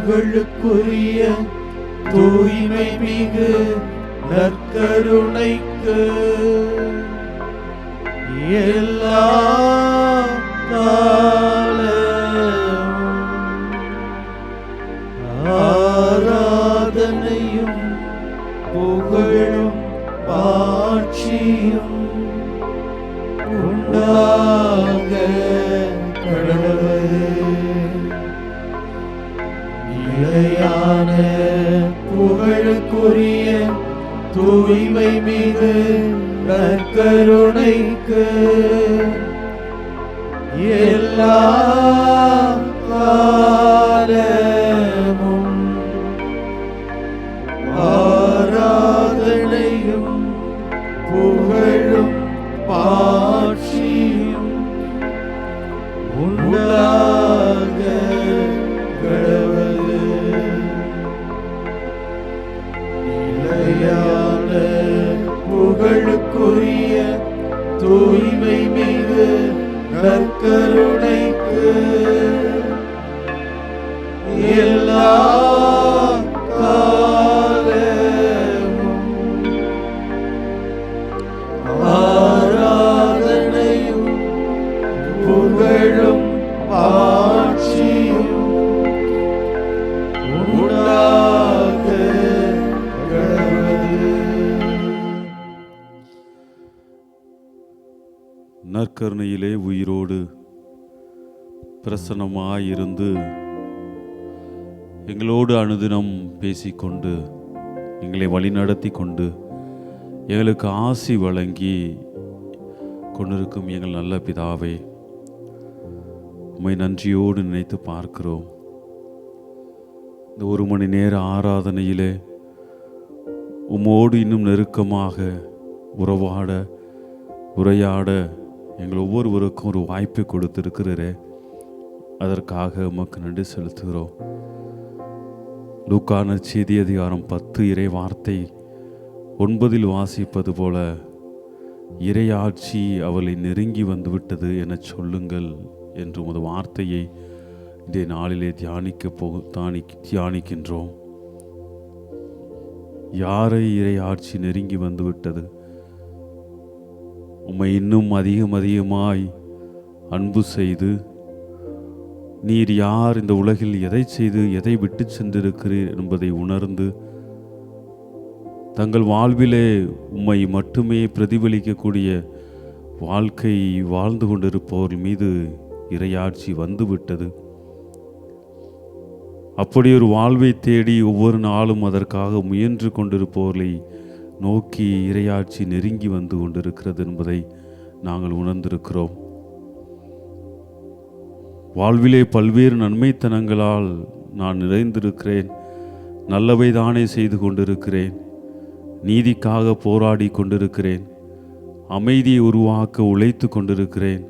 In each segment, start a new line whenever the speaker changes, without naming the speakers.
புகழுக்குரிய தூய்மை மிகு நற்கருணைக்கு எல்லா ஆராதனையும் புகழும் ஆட்சியும் உண்டாக கடவுளே. நிலையான புகழுக்குரிய தூய்மை மிகு நற்கருணைக்கு எல்லா காலமும் ஆராதனையும் புகழும் ஆட்சியும் உண்டாக கடவுளே. நிலையான புகழுக்குரிய தூய்மை மிகு நற்கருணைக்கு எல்லா காலமும் ஆராதனையும் புகழும் ஆட்சியும் உண்டாக கடவுளே.
நற்கருணையிலே உயிரோடு பிரசன்னமாயிருந்து எங்களோடு அனுதினம் பேசிக்கொண்டு எங்களை வழிநடத்தி கொண்டு எங்களுக்கு ஆசி வழங்கி கொண்டிருக்கும் எங்கள் நல்ல பிதாவே, உம்மை நன்றியோடு நினைத்து பார்க்கிறோம். இந்த 1 மணி நேர ஆராதனையிலே உம்மோடு இன்னும் நெருக்கமாக உரையாட எங்கள் ஒவ்வொருவருக்கும் ஒரு வாய்ப்பை கொடுத்திருக்கிறீரே, அதற்காக உமக்கு நன்றி செலுத்துகிறோம். லூக்கா நற்செய்தி அதிகாரம் 10 இறை வார்த்தை 9 வாசிப்பது போல, இறையாட்சி அவளை நெருங்கி வந்துவிட்டது என சொல்லுங்கள் என்று உமது வார்த்தையை இன்றைய நாளிலே தியானிக்கின்றோம். யாரை இறையாட்சி நெருங்கி வந்துவிட்டது? உம்மை இன்னும் அதிகமாய் அன்பு செய்து, நீர் யார், இந்த உலகில் எதை செய்து எதை விட்டு சென்றிருக்கிறீர் என்பதை உணர்ந்து தங்கள் வாழ்விலே உம்மை மட்டுமே பிரதிபலிக்கக்கூடிய வாழ்க்கை வாழ்ந்து கொண்டிருப்போர் மீது இறையாட்சி வந்துவிட்டது. அப்படி ஒரு வாழ்வை தேடி ஒவ்வொரு நாளும் அதற்காக முயன்று கொண்டிருப்போர்களை நோக்கி இறையாட்சி நெருங்கி வந்து கொண்டிருக்கிறது என்பதை நாங்கள் உணர்ந்திருக்கிறோம். வாழ்விலே பல்வேறு நன்மைத்தனங்களால் நான் நிறைந்திருக்கிறேன், நல்லவை தானே செய்து கொண்டிருக்கிறேன், நீதிக்காக போராடி கொண்டிருக்கிறேன், அமைதியை உருவாக்க உழைத்து கொண்டிருக்கிறேன்,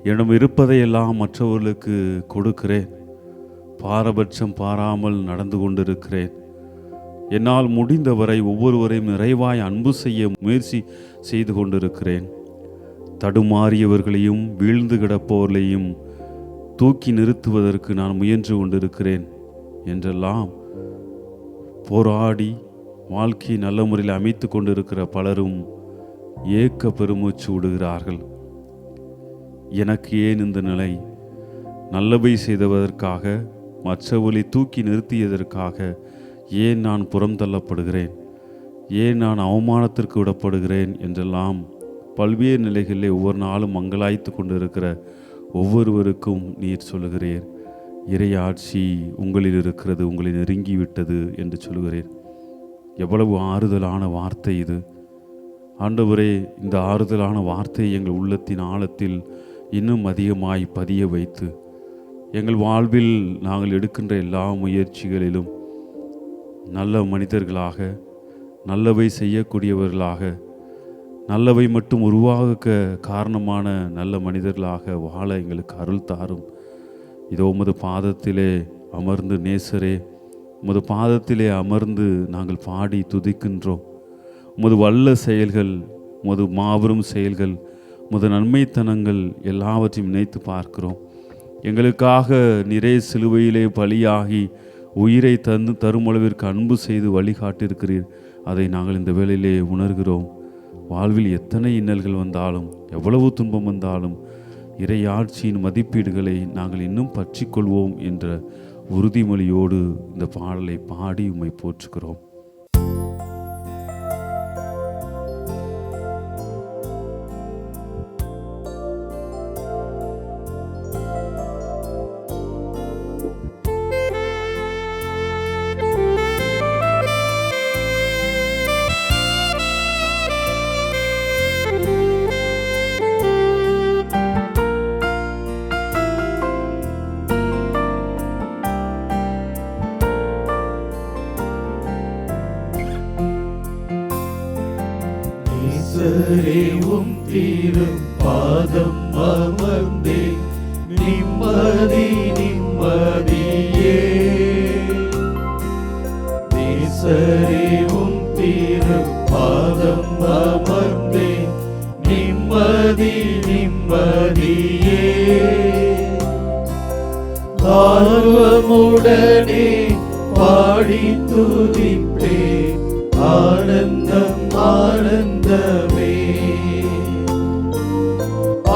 என்னிடம் இருப்பதையெல்லாம் மற்றவர்களுக்கு கொடுக்கிறேன், பாரபட்சம் பாராமல் நடந்து கொண்டிருக்கிறேன், என்னால் முடிந்தவரை ஒவ்வொருவரையும் நிறைவாய் அன்பு செய்ய முயற்சி செய்து கொண்டிருக்கிறேன், தடுமாறியவர்களையும் வீழ்ந்து கிடப்பவர்களையும் தூக்கி நிறுத்துவதற்கு நான் முயன்று கொண்டிருக்கிறேன் என்றெல்லாம் போராடி வாழ்க்கையை நல்ல முறையில் அமைத்து கொண்டிருக்கிற பலரும் ஏக்க பெருமூச்சு விடுகிறார்கள். எனக்கு ஏன் இந்த நிலை? நல்லவை செய்ததற்காக, மற்றவர்களை தூக்கி நிறுத்தியதற்காக ஏன் நான் புறம் தள்ளப்படுகிறேன்? ஏன் நான் அவமானத்திற்கு விடப்படுகிறேன்? என்றெல்லாம் பல்வேறு நிலைகளிலே ஒவ்வொரு நாளும் மங்களாய்த்து கொண்டிருக்கிற ஒவ்வொருவருக்கும் நீர் சொல்லுகிறீர், இறையாட்சி உங்களில் இருக்கிறது, உங்களை நெருங்கிவிட்டது என்று சொல்லுகிறீர். எவ்வளவு ஆறுதலான வார்த்தை இது! ஆண்டவரே, இந்த ஆறுதலான வார்த்தையை எங்கள் உள்ளத்தின் ஆழத்தில் இன்னும் அதிகமாய் பதிய வைத்து எங்கள் வாழ்வில் நாங்கள் எடுக்கின்ற எல்லா முயற்சிகளிலும் நல்ல மனிதர்களாக, நல்லவை செய்யக்கூடியவர்களாக, நல்லவை மட்டும் உருவாக காரணமான நல்ல மனிதர்களாக வாழ எங்களுக்கு அருள் தாரும். இதோ உமது பாதத்திலே அமர்ந்து, நேசரே, உமது பாதத்திலே அமர்ந்து நாங்கள் பாடி துதிக்கின்றோம். உமது வல்ல செயல்கள், உமது மாபெரும் செயல்கள், உமது நன்மைத்தனங்கள் எல்லாவற்றையும் நினைத்து பார்க்கிறோம். எங்களுக்காக நிறைய சிலுவையிலே பலியாகி உயிரை தரும் அளவிற்கு அன்பு செய்து வழிகாட்டியிருக்கிறீர். அதை நாங்கள் இந்த வேளையிலே உணர்கிறோம். வாழ்வில் எத்தனை இன்னல்கள் வந்தாலும், எவ்வளவு துன்பம் வந்தாலும், இறையாட்சியின் மதிப்பீடுகளை நாங்கள் இன்னும் பற்றிக்கொள்வோம் என்ற உறுதிமொழியோடு இந்த பாடலை பாடி உம்மை போற்றுகிறோம்.
நேசரேவும் திரு பாதம் அமர்ந்தே நிம்மதி நிம்மதியே. நேசரேவும் திரு பாதம் அமர்ந்தே நிம்மதி நிம்மதியே. ஆர்வமுடனே பாடி துதிப்பே ஆனந்தம் ஆனந்தமே.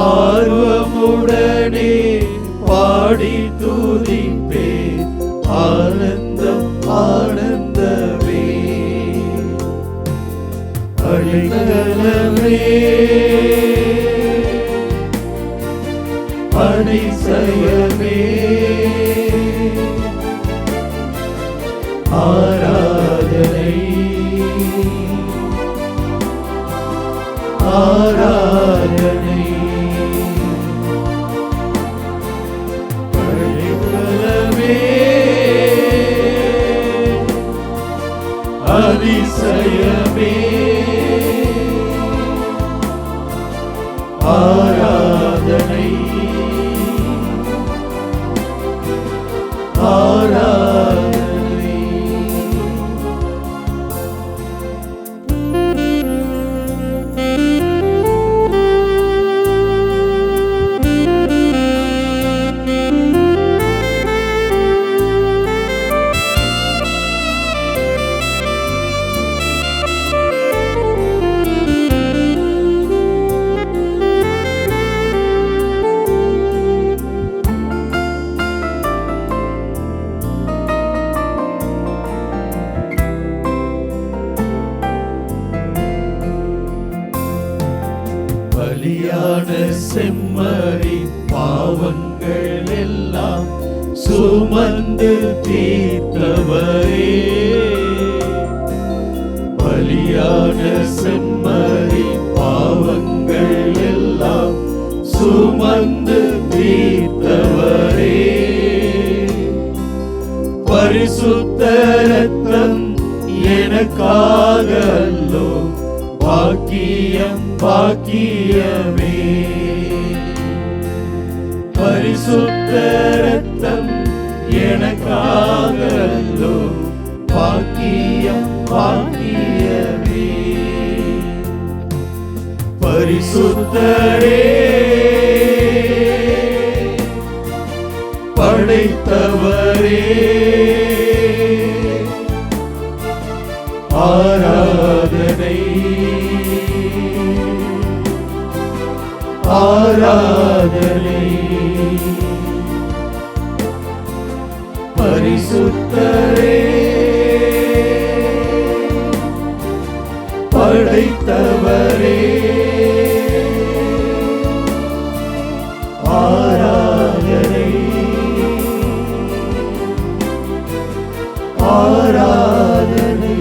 ஆர்வமுடனே பாடி துதிப்பே ஆனந்தம் ஆனந்தமே. அடைக்கலமே அதிசயமே ஆராதனை ஆராதனை. அடைக்கலமே அதிசயமே ஆராதனை ஆராதனை. பலியான செம்மறி பாவங்கள் எல்லாம் சுமந்து தீர்த்தவரே. பலியான செம்மறி பாவங்கள் எல்லாம் சுமந்து தீர்த்தவரே. பரிசுத்த இரத்தம் எனக்காக அல்லோ பாக்கியம் பாக்கியமே. பரிசுத்த இரத்தம் எனக்காக அல்லோ பாக்கியம் பாக்கியமே. பரிசுத்தரே படைத்தவரே ஆராதனை ஆராதனை. பரிசுத்தரே படைத்தவரே ஆராதனை ஆராதனை.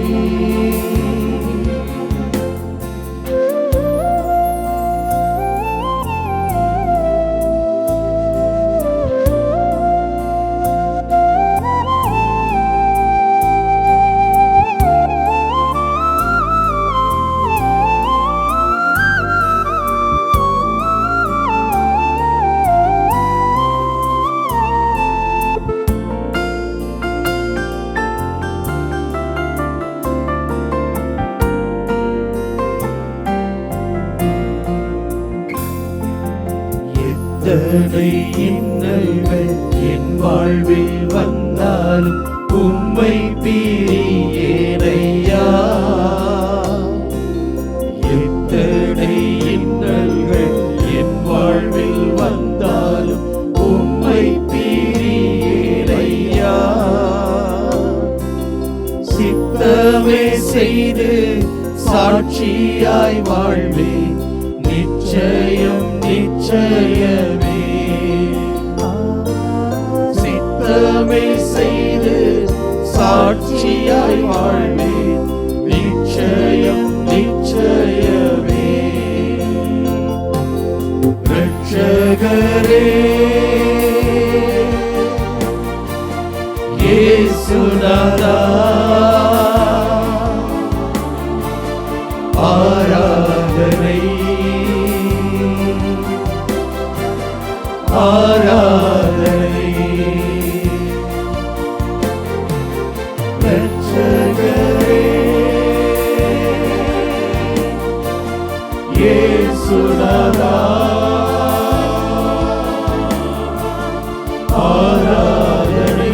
எத்தனை இன்னல்கள் என் வாழ்வில் வந்தாலும் உம்மை பிரியேனையா. எத்தனை இன்னல்கள் என் வாழ்வில் வந்தாலும் உம்மை பிரியேனையா. சித்தமே செய்து சாட்சியாய் வாழ்வே நிச்சயம் நிச்சயமே. சித்தமே செய்து சாட்சியாய் வாழ்வே நிச்சயம் நிச்சயமே. ரட்சகரே இயேசுநாதா, ஆராதனை ஆராதனை. ரட்சகரே இயேசுநாதா, ஆராதனை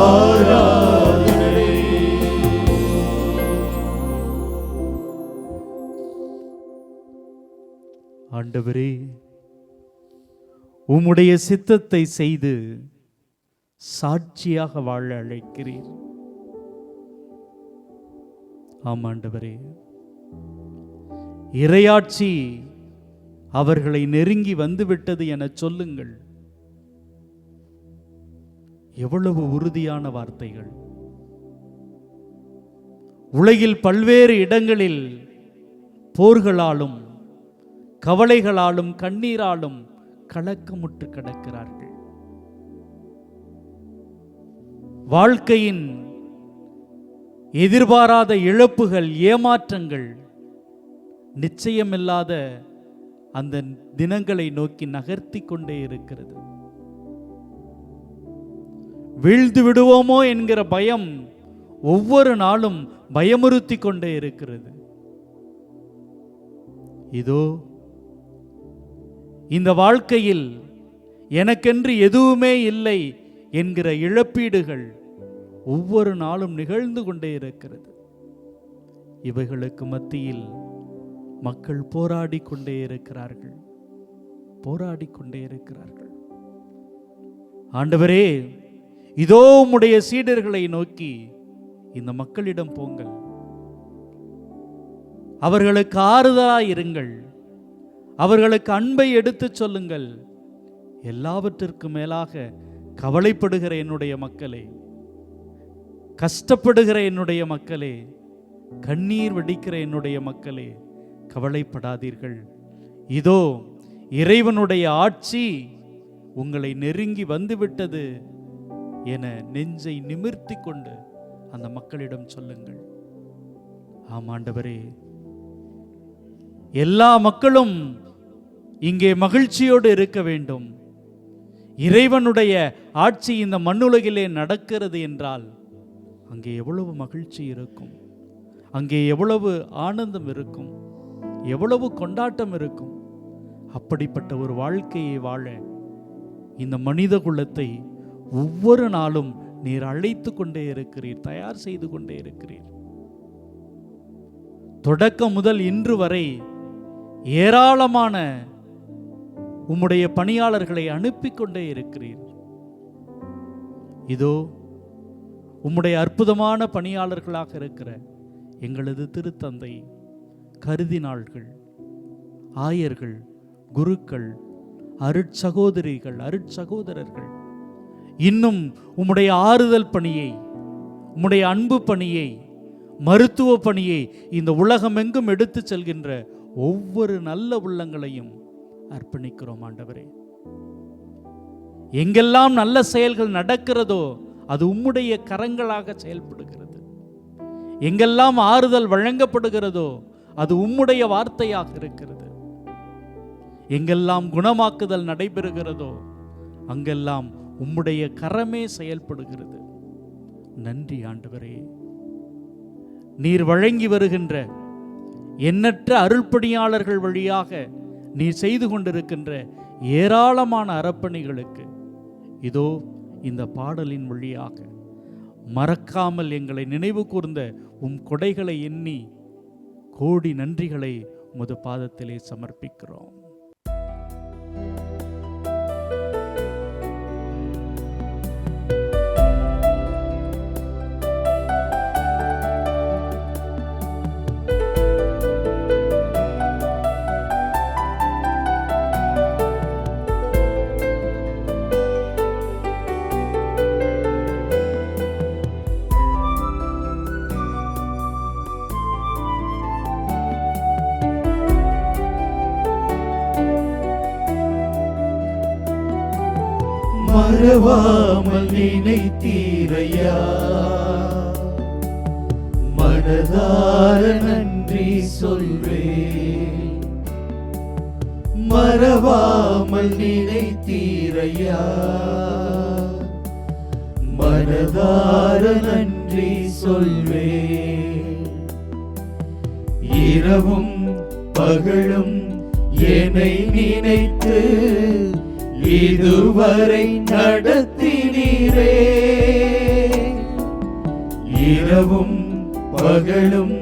ஆராதனை.
ஆண்டவரே, உம்முடைய சித்தத்தை செய்து சாட்சியாக வாழ அழைக்கிறீர். ஆமாண்டவரே, இறையாட்சி அவர்களை நெருங்கி வந்துவிட்டது என சொல்லுங்கள். எவ்வளவு உறுதியான வார்த்தைகள்! உலகில் பல்வேறு இடங்களில் போர்களாலும் கவலைகளாலும் கண்ணீராலும் கலக்கமுற்று கிடக்கிறார்கள். வாழ்க்கையின் எதிர்பாராத இழப்புகள், ஏமாற்றங்கள், நிச்சயமில்லாத அந்த தினங்களை நோக்கி நகர்த்தி கொண்டே இருக்கிறது. வீழ்ந்து விடுவோமோ என்கிற பயம் ஒவ்வொரு நாளும் பயமுறுத்தி கொண்டே இருக்கிறது. இதோ இந்த வாழ்க்கையில் எனக்கென்று எதுவுமே இல்லை என்கிற இழப்பீடுகள் ஒவ்வொரு நாளும் நிகழ்ந்து கொண்டே இருக்கிறது. இவைகளுக்கு மத்தியில் மக்கள் போராடி கொண்டே இருக்கிறார்கள், போராடி கொண்டே இருக்கிறார்கள். ஆண்டவரே, இதோ உம்முடைய சீடர்களை நோக்கி இந்த மக்களிடம் போங்கள், அவர்களுக்கு ஆறுதலாய் இருங்கள், அவர்களுக்கு அன்பை எடுத்துச் சொல்லுங்கள். எல்லாவற்றிற்கும் மேலாக கவலைப்படுகிற என்னுடைய மக்களே, கஷ்டப்படுகிற என்னுடைய மக்களே, கண்ணீர் வடிக்கிற என்னுடைய மக்களே, கவலைப்படாதீர்கள். இதோ இறைவனுடைய ஆட்சி உங்களை நெருங்கி வந்துவிட்டது என நெஞ்சை நிமிர்த்தி கொண்டு அந்த மக்களிடம் சொல்லுங்கள். ஆமாண்டவரே, எல்லா மக்களும் இங்கே மகிழ்ச்சியோடு இருக்க வேண்டும். இறைவனுடைய ஆட்சி இந்த மண்ணுலகிலே நடக்கிறது என்றால் அங்கே எவ்வளவு மகிழ்ச்சி இருக்கும், அங்கே எவ்வளவு ஆனந்தம் இருக்கும், எவ்வளவு கொண்டாட்டம் இருக்கும். அப்படிப்பட்ட ஒரு வாழ்க்கையை வாழ இந்த மனித குலத்தை ஒவ்வொரு நாளும் நீர் அழைத்து கொண்டே இருக்கிறீர், தயார் செய்து கொண்டே இருக்கிறீர். தொடக்கம் முதல் இன்று வரை ஏராளமான உம்முடைய பணியாளர்களை அனுப்பி கொண்டே இருக்கிறீர். இதோ உம்முடைய அற்புதமான பணியாளர்களாக இருக்கிற எங்களது திருத்தந்தை, கருதினாள்கள், ஆயர்கள், குருக்கள், அருட்சகோதரிகள், அருட்சகோதரர்கள், இன்னும் உம்முடைய ஆறுதல் பணியை, உம்முடைய அன்பு பணியை, மருத்துவ பணியை இந்த உலகமெங்கும் எடுத்து செல்கின்ற ஒவ்வொரு நல்ல உள்ளங்களையும் அர்ப்பணிக்கிறோம். ஆண்டவரே, எங்கெல்லாம் நல்ல செயல்கள் நடக்கிறதோ அது உம்முடைய கரங்களாக செயல்படுகிறது. எங்கெல்லாம் ஆறுதல் வழங்கப்படுகிறதோ அது உம்முடைய வார்த்தையாக இருக்கிறது. எங்கெல்லாம் குணமாக்குதல் நடைபெறுகிறதோ அங்கெல்லாம் உம்முடைய கரமே செயல்படுகிறது. நன்றி ஆண்டவரே. நீர் வழங்கி வருகின்ற எண்ணற்ற அருள்பணியாளர்கள் வழியாக நீர் செய்து கொண்டிருக்கின்ற ஏராளமான அறப்பணிகளுக்கு இதோ இந்த பாடலின் வழியாக மறக்காமல் எங்களை நினைவு கூர்ந்த உம் கொடைகளை எண்ணி கோடி நன்றிகளை உமது பாதத்திலே சமர்ப்பிக்கிறோம்.
மறவாமல் நினைத்தீரையா, மனதார நன்றி சொல்வேன். மறவாமல் நினைத்தீரையா, மனதார நன்றி சொல்வேன். இரவும் பகலும் என்னை நினைத்து இதுவரை நடத்தினீரே. இரவும் பகலும்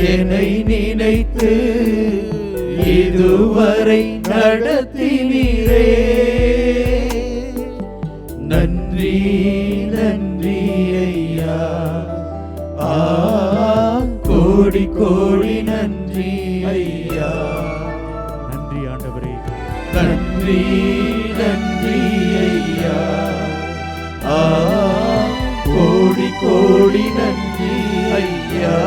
என்னை நினைத்து இதுவரை நடத்தினீரே. நன்றி நன்றி ஐயா, கோடி கோடி நன்றி ஐயா.
நன்றி ஆண்டவரே,
நன்றி நன்றி ஐயா, கோடி கோடி நன்றி ஐயா.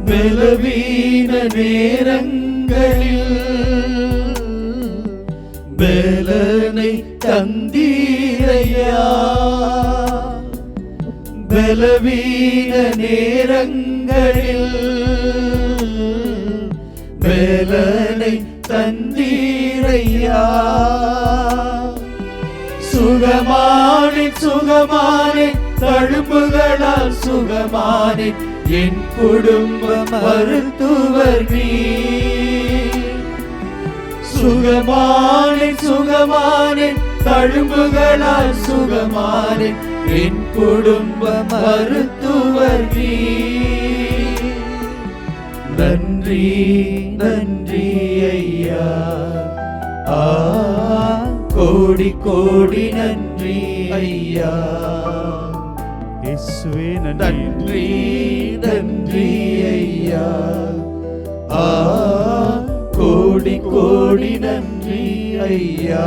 பலவீன நேரங்களில் பலனை தந்தீரையா. பலவீன நேரங்களில் பலனை தந்தீரையா. சுகமானே சுகமானே தழும்புகளால் சுகமானே என் குடும்ப மருத்துவர் நீ. சுகமானே சுகமானே தழும்புகளால் சுகமானே என் குடும்ப மருத்துவர் நீ. நன்றி நன்றி ஐயா, கோடி கோடி நன்றி ஐயா.
இயேசுவே
நன்றி நன்றி ஐயா, கோடி கோடி நன்றி ஐயா.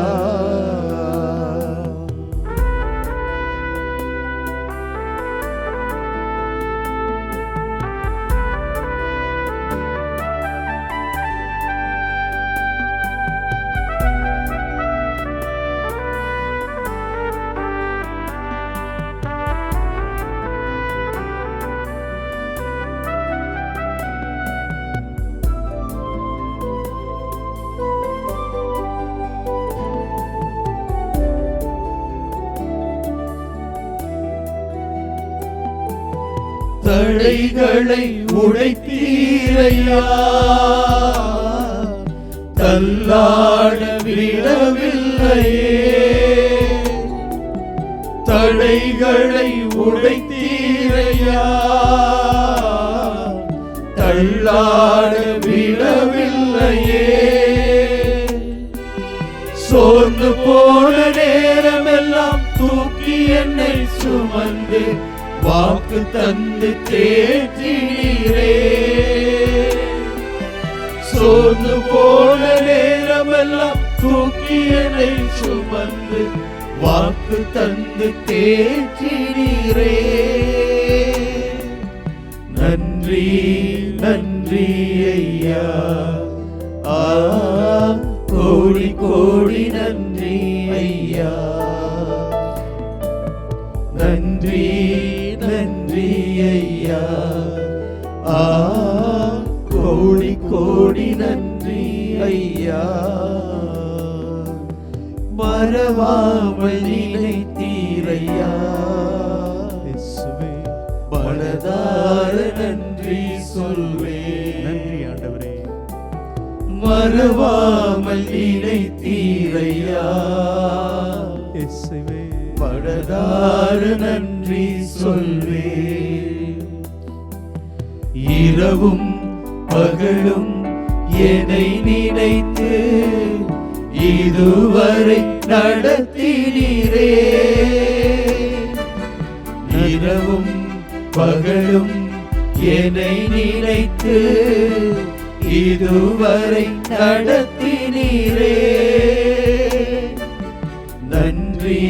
தடைகளை உடைத்தீரையா, தள்ளாட விடவில்லையே. தடைகளை உடைத்தீரையா, தள்ளாட விடவில்லையே. சோர்ந்து போன நேரமெல்லாம் தூக்கி என்னை சுமந்து வாக்கு தந்து தேற்றினீரே. சோர்ந்து போன நேரமெல்லாம் தூக்கி என்னை சுமந்து வாக்கு தந்து தேற்றினீரே. நன்றி நன்றி ஐயா, ஐயா. கோடி கோடி நன்றி ஐயா. மறவாமல் நினைத்தீரையா. மனதார நன்றி சொல்வேன்.
நன்றி ஆண்டவரே.
மறவாமல் நினைத்தீரையா. மனதார நன்றி சொல்வேன். இரவும் பகலும் என்னை நினைத்து இதுவரை நடத்தினீரே. இரவும் பகலும் என்னை நினைத்து இதுவரை நடத்தினீரே. நன்றி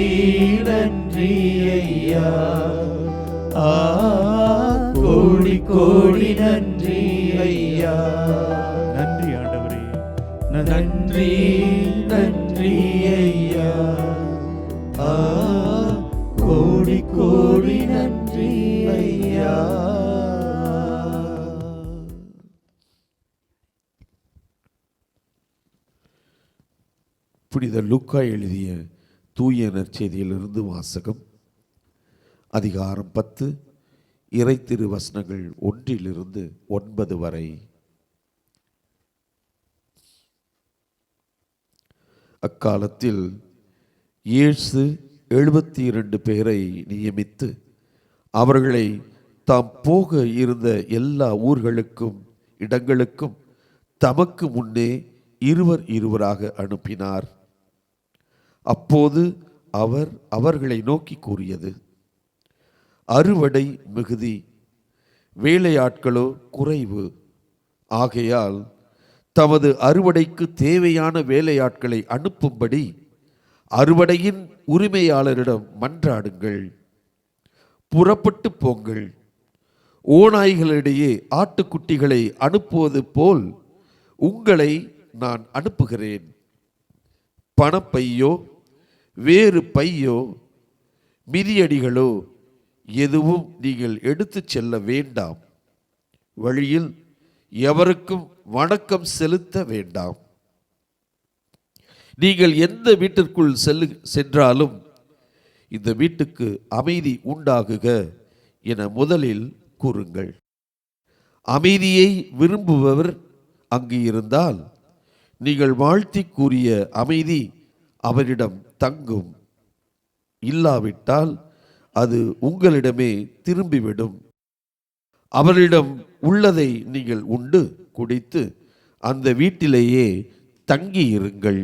நன்றி ஐயா. கோடி கோடி நன்றி ஐயா.
நன்றி ஆண்டவரே.
நன்றி நன்றி ஐயா. கோடி கோடி நன்றி ஐயா.
புனித லூக்கா எழுதிய தூய நற்செய்தியிலிருந்து வாசகம். அதிகாரம் 10, இறை திரு வசனங்கள் 1 - 9 வரை. அக்காலத்தில் இயேசு 72 பேரை நியமித்து அவர்களை தாம் போக இருந்த எல்லா ஊர்களுக்கும் இடங்களுக்கும் தமக்கு முன்னே இருவராக அனுப்பினார். அப்போது அவர் அவர்களை நோக்கி கூறியது: அறுவடை மிகுதி, வேலையாட்களோ குறைவு. ஆகையால் தமது அறுவடைக்கு தேவையான வேலையாட்களை அனுப்பும்படி அறுவடையின் உரிமையாளரிடம் மன்றாடுங்கள். புறப்பட்டு போங்கள். ஓநாய்களிடையே ஆட்டுக்குட்டிகளை அனுப்புவது போல் உங்களை நான் அனுப்புகிறேன். பணப்பையோ வேறு பையோ மிதியடிகளோ எதுவும் நீங்கள் எடுத்து செல்ல வேண்டாம். வழியில் எவருக்கும் வணக்கம் செலுத்த வேண்டாம். நீங்கள் எந்த வீட்டிற்குள் சென்றாலும் இந்த வீட்டுக்கு அமைதி உண்டாகுக என முதலில் கூறுங்கள். அமைதியை விரும்புபவர் அங்கு இருந்தால் நீங்கள் வாழ்த்தி கூறிய அமைதி அவரிடம் தங்கும். இல்லாவிட்டால் அது உங்களிடமே திரும்பிவிடும். அவரிடம் உள்ளதை நீங்கள் உண்டு குடித்து அந்த வீட்டிலேயே தங்கியிருங்கள்.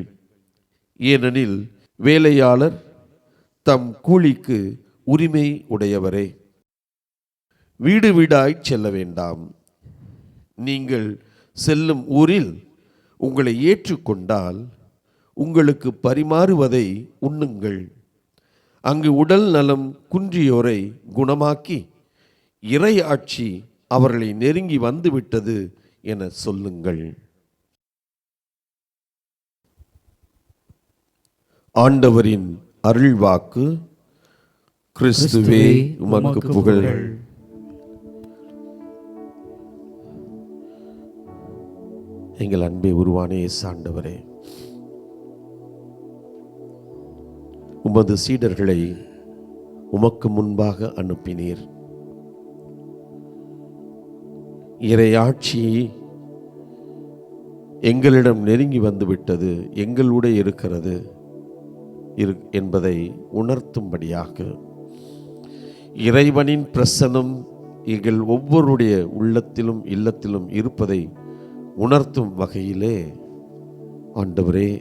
ஏனெனில் வேலையாளர் தம் கூலிக்கு உரிமை உடையவரே. வீடு வீடாய் செல்ல வேண்டாம். நீங்கள் செல்லும் ஊரில் உங்களை ஏற்றுக்கொண்டால் உங்களுக்கு பரிமாறுவதை உண்ணுங்கள். அங்கு உடல் நலம் குன்றியோரை குணமாக்கி இறை ஆட்சி அவர்களை நெருங்கி வந்துவிட்டது என சொல்லுங்கள். ஆண்டவரின் அருள்வாக்கு. கிறிஸ்துவே உமக்கு புகழ். எங்கள் அன்பை உருவான இயேசு ஆண்டவரே, உமது சீடர்களை உமக்கு முன்பாக அனுப்பினீர். இறையாட்சி எங்களிடம் நெருங்கி வந்துவிட்டது, எங்களுடைய இருக்கிறது என்பதை உணர்த்தும்படியாக இறைவனின் பிரசன்னம் எங்கள் ஒவ்வொருடைய உள்ளத்திலும் இல்லத்திலும் இருப்பதை உணர்த்தும் வகையிலே ஆண்டவரே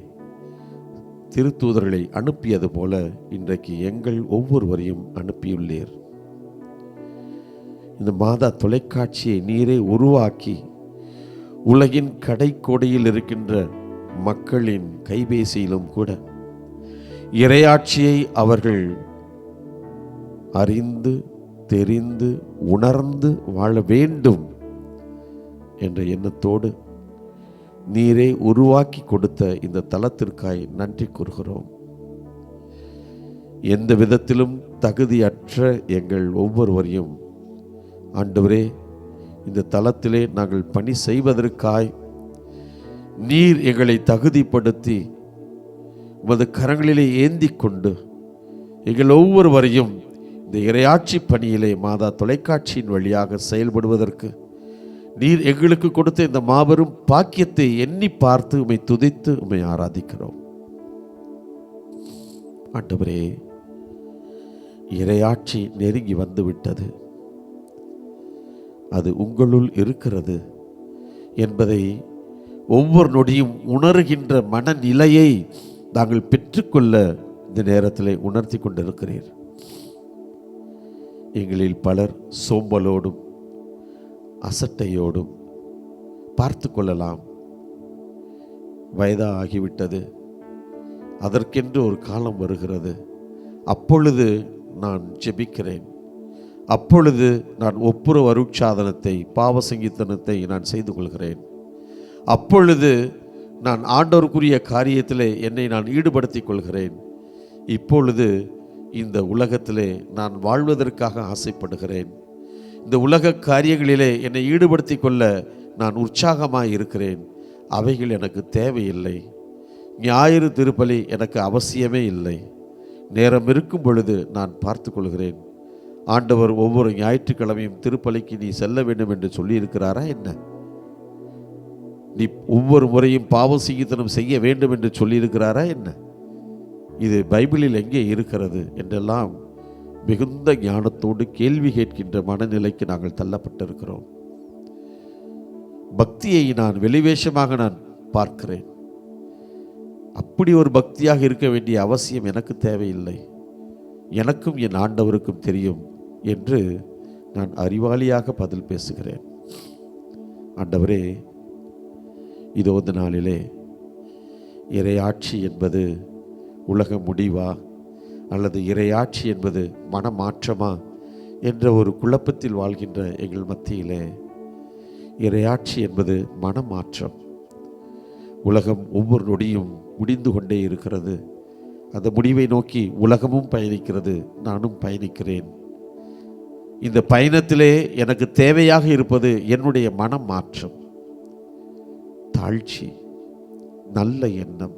திருத்தூதர்களை அனுப்பியது போல இன்றைக்கு எங்கள் ஒவ்வொருவரையும் அனுப்பியுள்ளீர். இந்த மாதா தொலைக்காட்சியை நீரே உருவாக்கி உலகின் கடைக்கோடியில் இருக்கின்ற மக்களின் கைபேசியிலும் கூட இறையாட்சியை அவர்கள் அறிந்து தெரிந்து உணர்ந்து வாழ வேண்டும் என்ற எண்ணத்தோடு நீரே உருவாக்கி கொடுத்த இந்த தலத்திற்காய் நன்றி கூறுகிறோம். எந்த விதத்திலும் தகுதியற்ற எங்கள் ஒவ்வொருவரையும் ஆண்டவரே, இந்த தளத்திலே நாங்கள் பணி செய்வதற்காய் நீர் எங்களை தகுதிப்படுத்தி உமது கரங்களிலே ஏந்தி கொண்டு எங்கள் ஒவ்வொருவரையும் இந்த இறையாட்சி பணியிலே மாதா தொலைக்காட்சியின் வழியாக செயல்படுவதற்கு நீர் எங்களுக்கு கொடுத்த இந்த மாபெரும் பாக்கியத்தை எண்ணி பார்த்து உம்மை துதித்து உம்மை ஆராதிக்கிறோம். ஆண்டவரே, இறையாட்சி நெருங்கி வந்து விட்டது. அது உங்களுள் இருக்கிறது என்பதை ஒவ்வொரு நொடியும் உணர்கின்ற மனநிலையை நாங்கள் பெற்றுக்கொள்ள இந்த நேரத்தில் உணர்த்தி கொண்டிருக்கிறீர். எங்களில் பலர் சோம்பலோடும் அசட்டையோடும் பார்த்து கொள்ளலாம், வயதாக ஆகிவிட்டது, அதற்கென்று ஒரு காலம் வருகிறது, அப்பொழுது நான் ஜெபிக்கிறேன், அப்பொழுது நான் ஒப்புரவு அருட்சாதனத்தை பாவ சங்கீதனத்தை நான் செய்து கொள்கிறேன், அப்பொழுது நான் ஆண்டவருக்குரிய காரியத்திலே என்னை நான் ஈடுபடுத்திக் கொள்கிறேன், இப்பொழுது இந்த உலகத்திலே நான் வாழ்வதற்காக ஆசைப்படுகிறேன், இந்த உலக காரியங்களிலே என்னை ஈடுபடுத்தி கொள்ள நான் உற்சாகமாக இருக்கிறேன், அவைகள் எனக்கு தேவையில்லை, ஞாயிறு திருப்பலி எனக்கு அவசியமே இல்லை, நேரம் இருக்கும் பொழுது நான் பார்த்து கொள்கிறேன். ஆண்டவர் ஒவ்வொரு ஞாயிற்றுக்கிழமையும் திருப்பலிக்கு நீ செல்ல வேண்டும் என்று சொல்லியிருக்கிறாரா என்ன? நீ ஒவ்வொரு முறையும் பாவ சங்கீதனம் செய்ய வேண்டும் என்று சொல்லியிருக்கிறாரா என்ன? இது பைபிளில் எங்கே இருக்கிறது என்றெல்லாம் மிகுந்த ஞானத்தோடு கேள்வி கேட்கின்ற மனநிலைக்கு நாங்கள் தள்ளப்பட்டிருக்கிறோம். பக்தியை நான் வெளிவேஷமாக நான் பார்க்கிறேன். அப்படி ஒரு பக்தியாக இருக்க வேண்டிய அவசியம் எனக்கு தேவையில்லை, எனக்கும் என் ஆண்டவருக்கும் தெரியும் என்று நான் அறிவாளியாக பதில் பேசுகிறேன். ஆண்டவரே, இதோ இந்த நாளிலே இறையாட்சி என்பது உலக முடிவா அல்லது இறையாட்சி என்பது மனமாற்றமா என்ற ஒரு குழப்பத்தில் வாழ்கின்ற எங்கள் மத்தியிலே இறையாட்சி என்பது மனமாற்றம். உலகம் ஒவ்வொரு நொடியும் முடிந்து கொண்டே இருக்கிறது. அந்த முடிவை நோக்கி உலகமும் பயணிக்கிறது, நானும் பயணிக்கிறேன். இந்த பயணத்திலே எனக்கு தேவையாக இருப்பது என்னுடைய மனமாற்றம், தாழ்ச்சி, நல்ல எண்ணம்,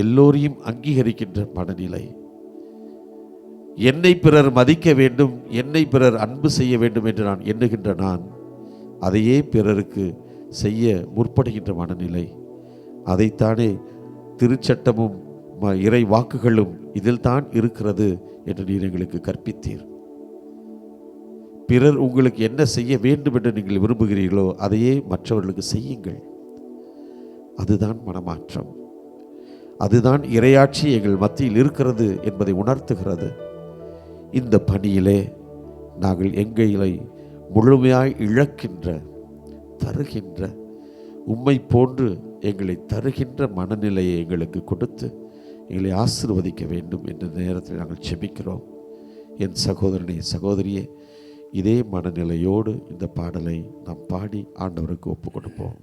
எல்லோரையும் அங்கீகரிக்கின்ற மனநிலை, என்னை பிறர் மதிக்க வேண்டும், என்னை பிறர் அன்பு செய்ய வேண்டும் என்று நான் எண்ணுகின்ற நான் அதையே பிறருக்கு செய்ய முற்படுகின்ற மனநிலை. அதைத்தானே திருச்சட்டமும் இறை வாக்குகளும் இதில் தான் இருக்கிறது என்று நீர் எங்களுக்கு கற்பித்தீர். பிறர் உங்களுக்கு என்ன செய்ய வேண்டும் என்று நீங்கள் விரும்புகிறீர்களோ அதையே மற்றவர்களுக்கு செய்யுங்கள். அதுதான் மனமாற்றம், அதுதான் இறையாட்சி எங்கள் மத்தியில் இருக்கிறது என்பதை உணர்த்துகிறது. இந்த பணியிலே நாங்கள் எங்களை முழுமையாய் இழக்கின்ற, தருகின்ற, உம்மை போன்று எங்களை தருகின்ற மனநிலையை எங்களுக்கு கொடுத்து எங்களை ஆசீர்வதிக்க வேண்டும் என்ற நேரத்தில் நாங்கள் செபிக்கிறோம். என் சகோதரனே, சகோதரியே, இதே மனநிலையோடு இந்த பாடலை நாம் பாடி ஆண்டவருக்கு ஒப்பு கொடுப்போம்.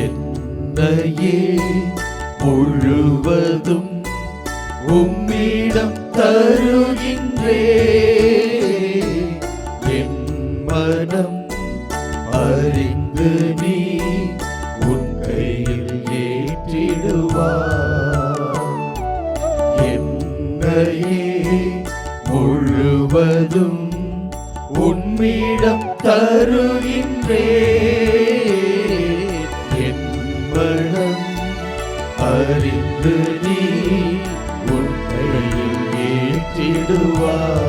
என்னையே முழுவதும் உம்மிடம் தருகின்றே, என் மனம் அறிந்து நீ உன் கையில் ஏற்றிடுவாய். என்னையே முழுவதும் உம்மிடம் தருகின்றே, மனம் அறிந்து நீ உன் கையில் ஏற்றிடுவாய்.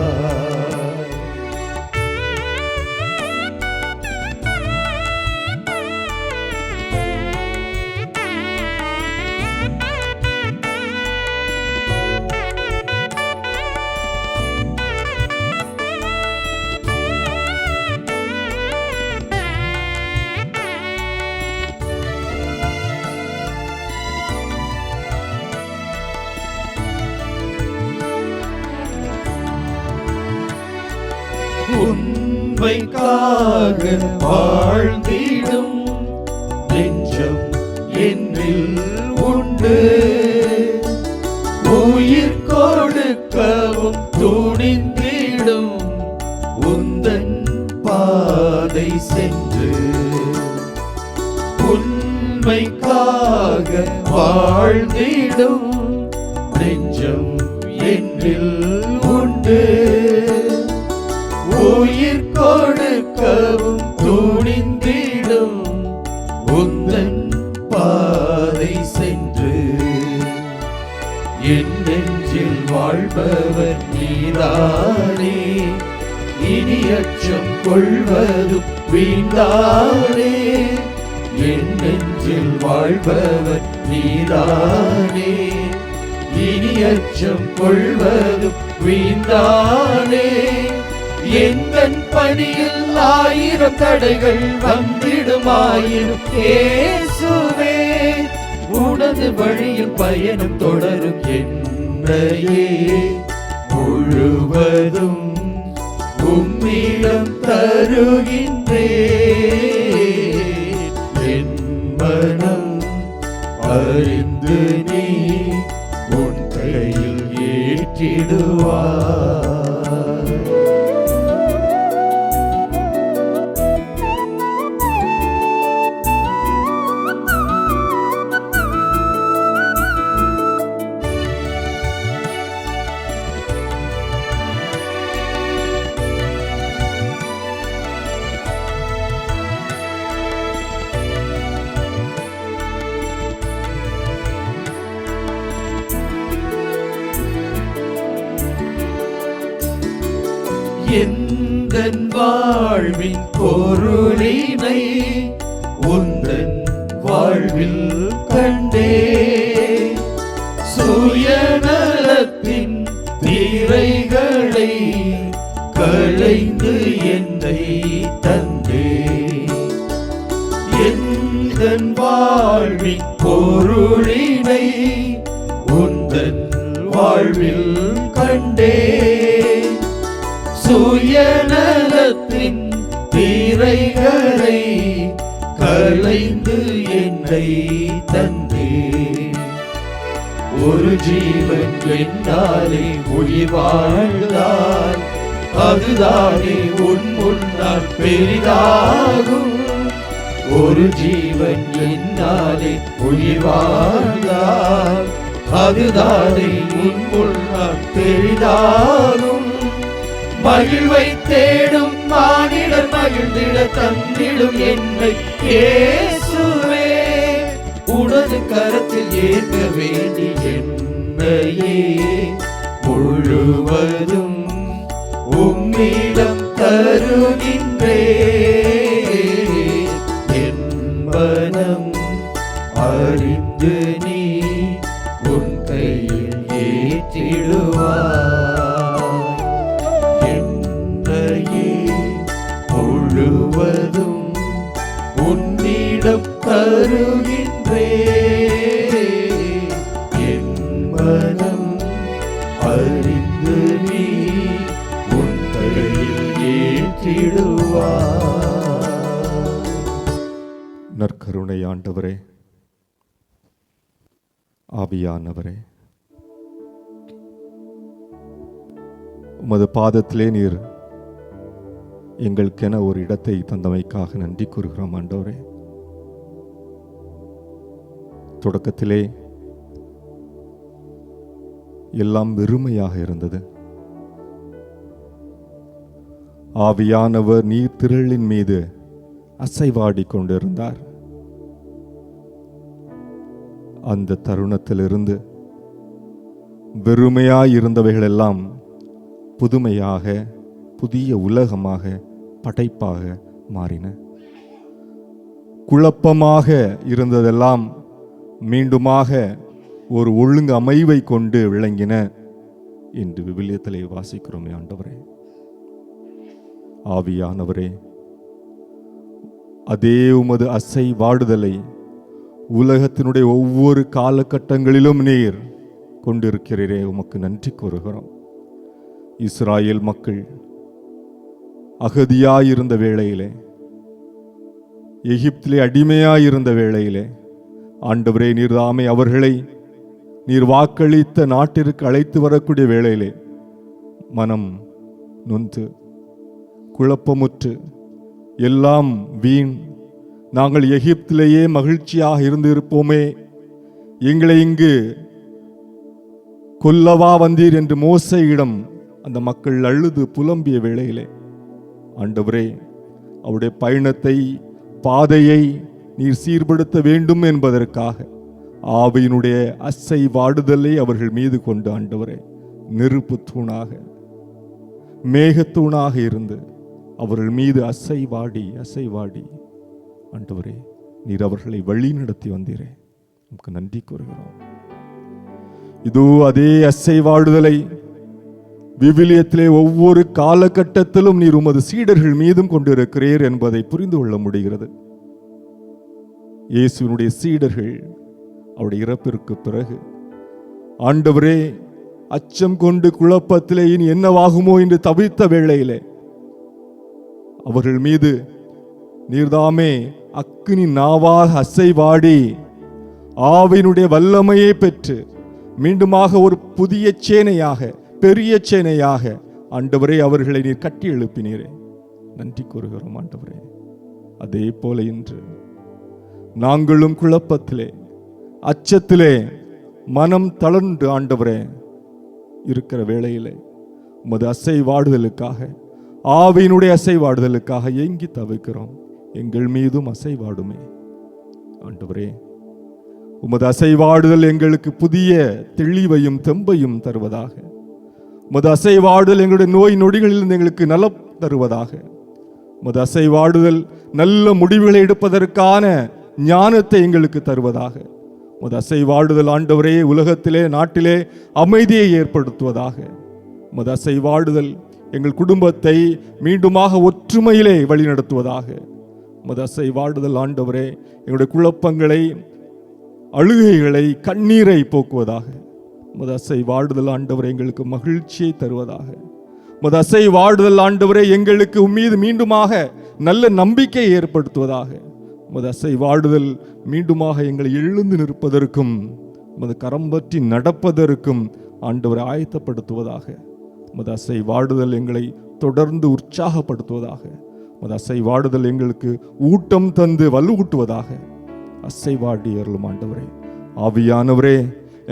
உண்மைக்காக வாழ்ந்திடும் நெஞ்சம் என்னில் உண்டு. உயிர் கொடுக்கவும் துணிந்திடும் உந்தன் பாதை சென்று உண்மைக்காக வாழ்ந்திடும் நெஞ்சம் என்னில் உண்டு. உயிர் கொடுக்கவும் துணிந்திடும் உந்தன் பாதை சென்று என் நெஞ்சில் வாழ்பவர் நீதானே. இனி அச்சம் கொள்வதும் வீண்டானே. என் நெஞ்சில் வாழ்பவர் நீதானே. இனி அச்சம் கொள்வதும் வீண்டானே. எந்தன் பணியில் 1000 தடைகள் வந்திடுமாயினும் இயேசுவே உனது வழியில் பயணம் தொடரும் என்னையே முழுவதும் உம்மிடம் தருகின்றேன். என் மனம் அறிந்து நீ உன் கையில் ஏற்றிடுவாய். எந்தன் வாழ்வின் பொருளினை உந்தன் வாழ்வில் கண்டே. சுயநலத்தின் தீரைகளை களைந்து என்னை தந்தே. எந்தன் வாழ்வின் பொருளினை உந்தன் வாழ்வில் கண்டே. சுயநலத்தின் தீரைகளை களைந்து என்னை தந்தே. ஒரு ஜீவன் என்னாலே உயிர் வாழ்ந்தால் அதுதானே உன் முன்னால் பெரிதாகும். ஒரு ஜீவன் என்னாலே உயிர் வாழ்ந்தால் அதுதானே உன் முன்னால் பெரிதாகும். மகிழ்வை தேடும் மானிடர் மகிழ்ந்திட தந்திடும் என்னை இயேசுவே உனது கரத்தில் ஏற்க வேண்டி என்னையே முழுவதும் உம்மிடம் தருகின்றேன். என் மனம் அறிந்து நீ உன் கையில் ஏற்றிடுவாய். முழுவதும் உன்னிடம் தருகின்றேன். என் மனம் அறிந்து நீ உன் கையில் ஏற்றிடுவாய்.
நற்கருணை ஆண்டவரே, ஆவியானவரே, உமது பாதத்திலே நீர் எங்களுக்கென ஒரு இடத்தை தந்தமைக்காக நன்றி கூறுகிறோம் ஆண்டவரே. தொடக்கத்திலே எல்லாம் வெறுமையாக இருந்தது. ஆவியானவர் நீர் திரளின் மீது அசைவாடி கொண்டிருந்தார். அந்த தருணத்திலிருந்து வெறுமையாய் இருந்தவைகள் எல்லாம் புதுமையாக, புதிய உலகமாக, படைப்பாக மாறின. குழப்பமாக இருந்ததெல்லாம் மீண்டுமாக ஒரு ஒழுங்கு அமைவை கொண்டு விளங்கின என்று விவிலியத்திலே வாசிக்கிறோமே ஆண்டவரே. ஆவியானவரே, அதே உமது அசை வாடுதலை உலகத்தினுடைய ஒவ்வொரு காலகட்டங்களிலும் நீர் கொண்டிருக்கிறீரே, உமக்கு நன்றி கூறுகிறோம். இஸ்ராயேல் மக்கள் அகதியாயிருந்த வேளையிலே, எகிப்திலே அடிமையாயிருந்த வேளையிலே, ஆண்டவரே நீர் தாமே அவர்களை நீர் வாக்களித்த நாட்டிற்கு அழைத்து வரக்கூடிய வேளையிலே மனம் நொந்து குழப்பமுற்று எல்லாம் வீண், நாங்கள் எகிப்திலேயே மகிழ்ச்சியாக இருந்து இருப்போமே, எங்களை இங்கு கொல்லவா வந்தீர் என்று மோசேயிடம் அந்த மக்கள் அழுது புலம்பிய வேளையிலே, ஆண்டவரே அவருடைய பயணத்தை பாதையை நீர் சீர்படுத்த வேண்டும் என்பதற்காக ஆவியினுடைய அசை வாடுதலை அவர்கள் மீது கொண்டு ஆண்டவரே நெருப்பு தூணாக மேகத்தூணாக இருந்து அவர்கள் மீது அசைவாடி ஆண்டவரே நீர் அவர்களை வழி நடத்தி வந்தீரே, நமக்கு நன்றி கூறுகிறோம். இதோ அதே அசைவாடுதலை விவிலியத்திலே ஒவ்வொரு காலகட்டத்திலும் நீர் உமது சீடர்கள் மீதும் கொண்டிருக்கிறீர் என்பதை புரிந்து கொள்ள முடிகிறது. இயேசுவினுடைய சீடர்கள் அவருடைய இறப்பிற்கு பிறகு ஆண்டவரே அச்சம் கொண்டு குழப்பத்திலே இனி என்னவாகுமோ என்று தவித்த வேளையிலே அவர்கள் மீது நீர்தாமே அக்கினி நாவாக அசைவாடி ஆவியினுடைய வல்லமையை பெற்று மீண்டுமாக ஒரு புதிய சேனையாக, பெரிய சேனையாக ஆண்டவரே அவர்களை நீர் கட்டி எழுப்பினீரே, நன்றி கூறுகிறோம் ஆண்டவரே. அதே போல இன்று நாங்களும் குழப்பத்திலே அச்சத்திலே மனம் தளர்ந்து ஆண்டவரே இருக்கிற வேளையிலே உமது அசைவாடுதலுக்காக, ஆவியினுடைய அசைவாடுதலுக்காக ஏங்கி தவிக்கிறோம். எங்கள் மீதும் அசைவாடுமே ஆண்டவரே. உமது அசைவாடுதல் எங்களுக்கு புதிய தெளிவையும் தெம்பையும் தருவதாக. உமது அசைவாடுதல் எங்களுடைய நோய் நொடிகளிலிருந்து எங்களுக்கு நலம் தருவதாக. உமது அசைவாடுதல் நல்ல முடிவுகளை எடுப்பதற்கான ஞானத்தை எங்களுக்கு தருவதாக. உமது அசைவாடுதல் ஆண்டவரே உலகத்திலே நாட்டிலே அமைதியை ஏற்படுத்துவதாக. உமது அசைவாடுதல் எங்கள் குடும்பத்தை மீண்டுமாக ஒற்றுமையிலே வழிநடத்துவதாக. உமது அசைவாடுதல் ஆண்டவரே எங்களுடைய குழப்பங்களை, அழுகைகளை, கண்ணீரை போக்குவதாக. உமது அசைவாடுதல் ஆண்டவரே எங்களுக்கு மகிழ்ச்சியை தருவதாக. உமது அசைவாடுதல் ஆண்டவரே எங்களுக்கு உம்மீது மீண்டுமாக நல்ல நம்பிக்கையை ஏற்படுத்துவதாக. உமது அசைவாடுதல் மீண்டுமாக எங்களை எழுந்து நிற்பதற்கும் உமது கரம் பற்றி நடப்பதற்கும் ஆண்டவரை ஆயத்தப்படுத்துவதாக. உமது அசைவாடுதல் எங்களை தொடர்ந்து உற்சாகப்படுத்துவதாக. உமது அசைவாடுதல் எங்களுக்கு ஊட்டம் தந்து வலுவூட்டுவதாக. அசைவாடி அருளும் ஆண்டவரே. ஆவியானவரே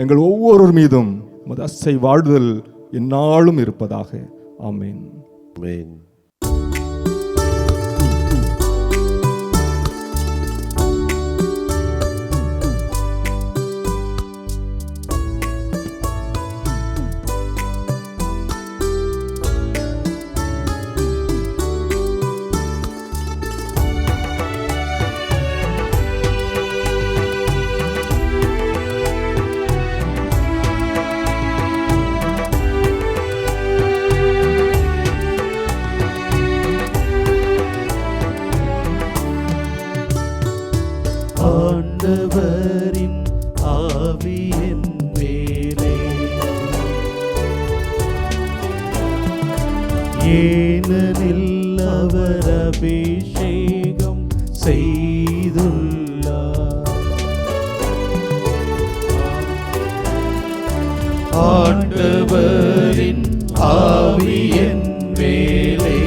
எங்கள் ஒவ்வொரு மீதும் உமது அசைவாடுதல் எந்நாளும் இருப்பதாக. ஆமென்.
ஆமென்.
ஆண்டவரின் ஆவி என் மேலே, ஏனெனில் அவர் அபிஷேகம் செய்துள்ளார். ஆண்டவரின் ஆவி என் மேலே,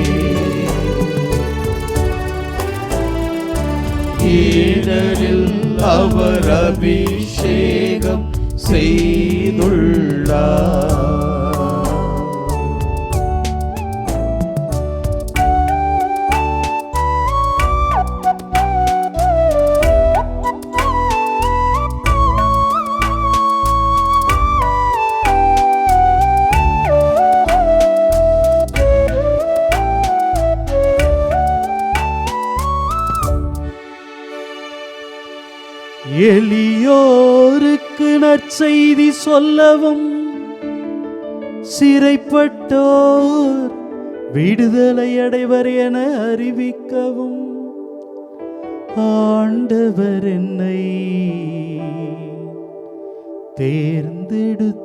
ஏனெனில் அவர் அபிஷேகம் செய்துள்ளார். எளியோருக்கு நற்செய்தி சொல்லவும், சிறைப்பட்டோர் விடுதலை அடைவர் என அறிவிக்கவும் ஆண்டவர் என்னை தேர்ந்தெடுத்தார்.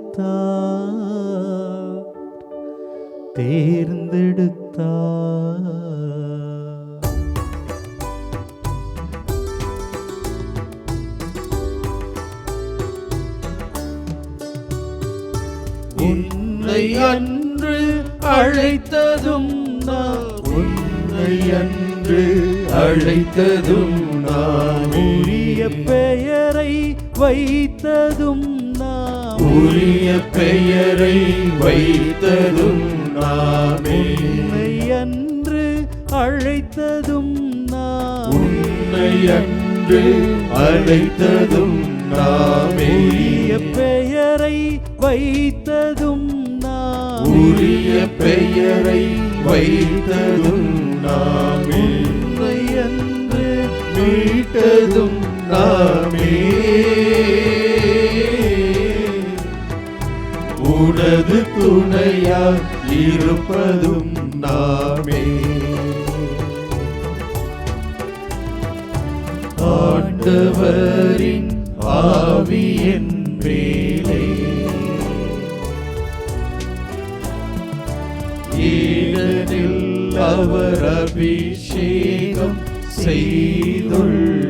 உன்னை அன்று அழைத்ததும் நான், உன்னை அன்று அழைத்ததும் நான், உரிய பெயரை வைத்ததும் நான், உரிய பெயரை வைத்ததும் நாமே. உன்னை அன்று அழைத்ததும் நான், உன்னை அன்று அழைத்ததும் நாமே. உரிய பெயரை வைத்ததும் நான், உரிய பெயரை வைத்ததும் நாமே. உன்னை அன்று மீட்டதும் நாமே. உனது துணையாய் இருப்பதும் நாமே. ஆண்டவரின் ஆவி என் மேலே, ஏனெனில் அவர் அபிஷேகம் செய்துள்ளார்.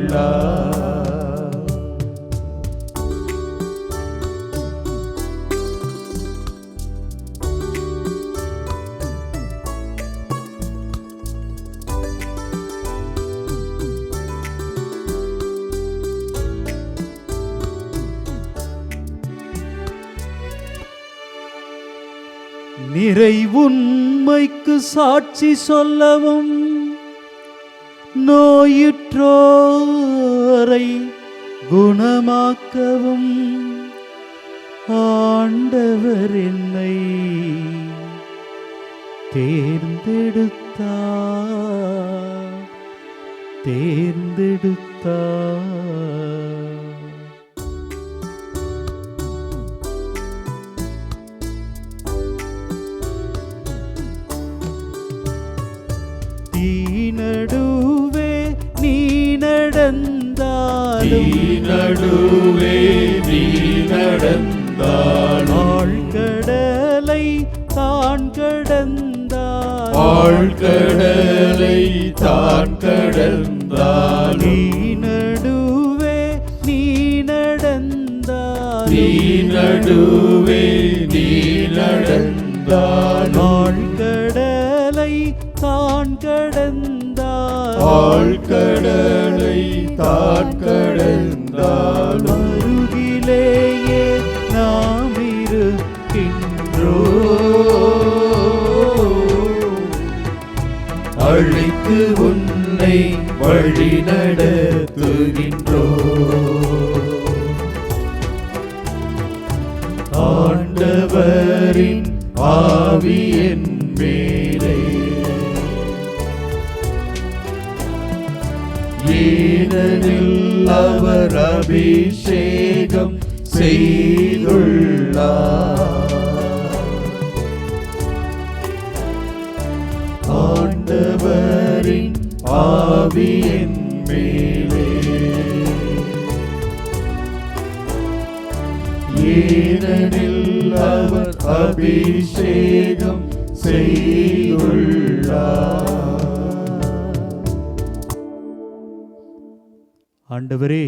நிறைவுண்மைக்கு சாட்சி சொல்லவும், நோயுற்றோரை குணமாக்கவும் ஆண்டவர் என்னை தேர்ந்தெடுத்தார். தீநடுவே நீ நடந்தாலும், தீநடுவே நீ நடந்தாலும், ஆழ்கடலை தான் கடந்தால், ஆழ்கடலை தான் கடந்தால், தீநடுவே நீ நடந்தால், தீநடுவே நீ நடந்தால், ஆழ்கடலை தான் கடந்தால், ஆழ்கடலை தான் கடந்தால், அருகிலேயே நாம் இருக்கின்றோம். அழைத்து உன்னை வழி நடத்துகின்றோம். ஆண்டவரின் ஆவி என் மேலே, ஏனெனில் அவர் அபிஷேகம் செய்துள்ளார். ஆண்டவரின் ஆவி என் மேலே, ஏனெனில் அவர் அபிஷேகம் செய்துள்ளார். ஆண்டவரே,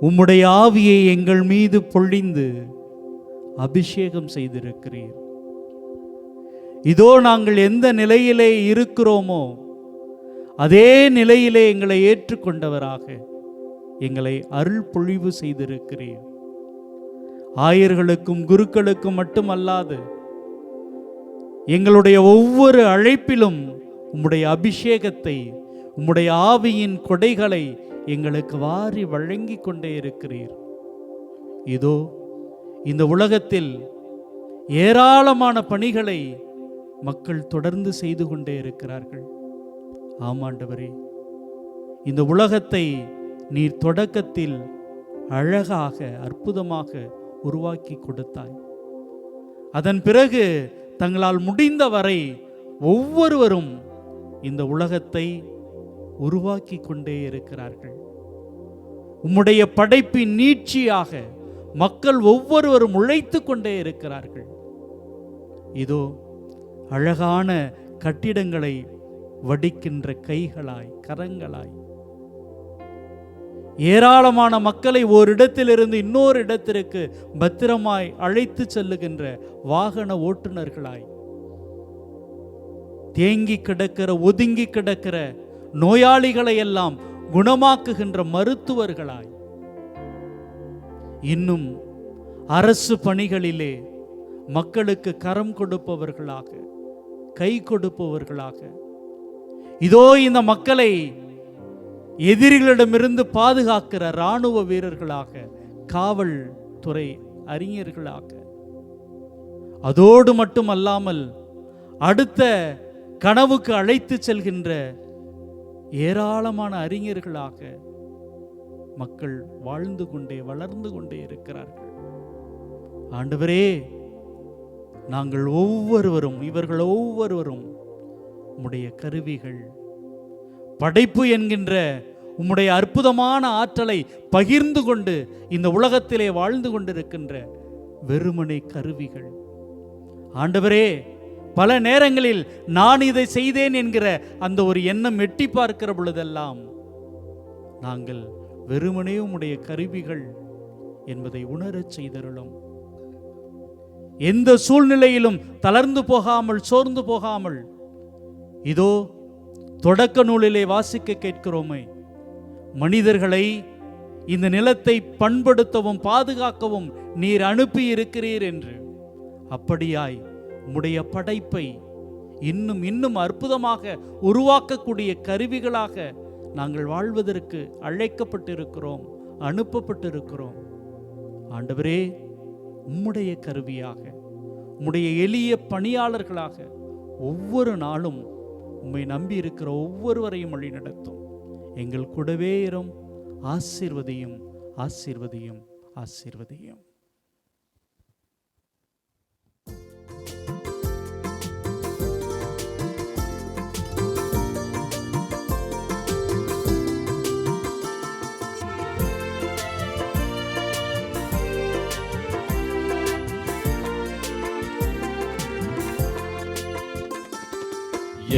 உம்முடைய ஆவியை எங்கள் மீது பொழிந்து அபிஷேகம் செய்திருக்கிறீர். இதோ நாங்கள் எந்த நிலையிலே இருக்கிறோமோ அதே நிலையிலே எங்களை ஏற்றுக்கொண்டவராக எங்களை அருள் பொழிவு செய்திருக்கிறீர். ஆயர்களுக்கும் குருக்களுக்கும் மட்டுமல்லாது எங்களுடைய ஒவ்வொரு அழைப்பிலும் உம்முடைய அபிஷேகத்தை, உம்முடைய ஆவியின் கொடைகளை எங்களுக்கு வாரி வழங்கி கொண்டே இருக்கிறீர். இதோ இந்த உலகத்தில் ஏராளமான பணிகளை மக்கள் தொடர்ந்து செய்து கொண்டே இருக்கிறார்கள். ஆமாண்டவரே, இந்த உலகத்தை நீர் தொடக்கத்தில் அழகாக அற்புதமாக உருவாக்கி கொடுத்தாய். அதன் பிறகு தங்களால் முடிந்த வரை ஒவ்வொருவரும் இந்த உலகத்தை உருவாக்கி கொண்டே இருக்கிறார்கள். உம்முடைய படைப்பின் நீட்சியாக மக்கள் ஒவ்வொருவரும் உழைத்து கொண்டே இருக்கிறார்கள். இதோ அழகான கட்டிடங்களை வடிக்கின்ற கைகளாய், கரங்களாய், ஏராளமான மக்களை ஓரிடத்திலிருந்து இன்னொரு இடத்திற்கு பத்திரமாய் அழைத்து செல்லுகின்ற வாகன ஓட்டுநர்களாய், தேங்கி கிடக்கிற, ஒதுங்கி கிடக்கிற நோயாளிகளை எல்லாம் குணமாக்குகின்ற மருத்துவர்களாய், இன்னும் அரசு பணிகளிலே மக்களுக்கு கரம் கொடுப்பவர்களாக, கை கொடுப்பவர்களாக, இதோ இந்த மக்களை எதிரிகளிடமிருந்து பாதுகாக்கிற இராணுவ வீரர்களாக, காவல்துறை அறிஞர்களாக, அதோடு மட்டுமல்லாமல் அடுத்த கனவுக்கு அழைத்து செல்கின்ற ஏராளமான அறிஞர்களாக மக்கள் வாழ்ந்து கொண்டே, வளர்ந்து கொண்டே இருக்கிறார்கள். ஆண்டவரே, நாங்கள் ஒவ்வொருவரும், இவர்கள் ஒவ்வொருவரும் உம்முடைய கருவிகள், படைப்பு என்கின்ற உம்முடைய அற்புதமான ஆற்றலை பகிர்ந்து கொண்டு இந்த உலகத்திலே வாழ்ந்து கொண்டிருக்கின்ற வெறுமனை கருவிகள். ஆண்டவரே, பல நேரங்களில் நான் இதை செய்தேன் என்கிற அந்த ஒரு எண்ணம் எட்டி பார்க்கிற பொழுதெல்லாம் நாங்கள் வெறுமனே உம்முடைய கருவிகள் என்பதை உணரச் செய்தருளும். எந்த சூழ்நிலையிலும் தளர்ந்து போகாமல், சோர்ந்து போகாமல், இதோ தொடக்க நூலிலே வாசிக்க கேட்கிறோமே, மனிதர்களை இந்த நிலத்தை பண்படுத்தவும் பாதுகாக்கவும் நீர் அனுப்பி இருக்கிறீர் என்று. அப்படியாய் உம்முடைய படைப்பை இன்னும் இன்னும் அற்புதமாக உருவாக்கக்கூடிய கருவிகளாக நாங்கள் வாழ்வதற்கு அழைக்கப்பட்டிருக்கிறோம், அனுப்பப்பட்டிருக்கிறோம். ஆண்டவரே, உம்முடைய கருவியாக, உம்முடைய எளிய பணியாளர்களாக ஒவ்வொரு நாளும் உம்மை நம்பி இருக்கிற ஒவ்வொருவரையும் வழி நடத்தும். எங்கள் கூடவே இரும். ஆசீர்வதியும், ஆசீர்வதியும், ஆசீர்வதியும்.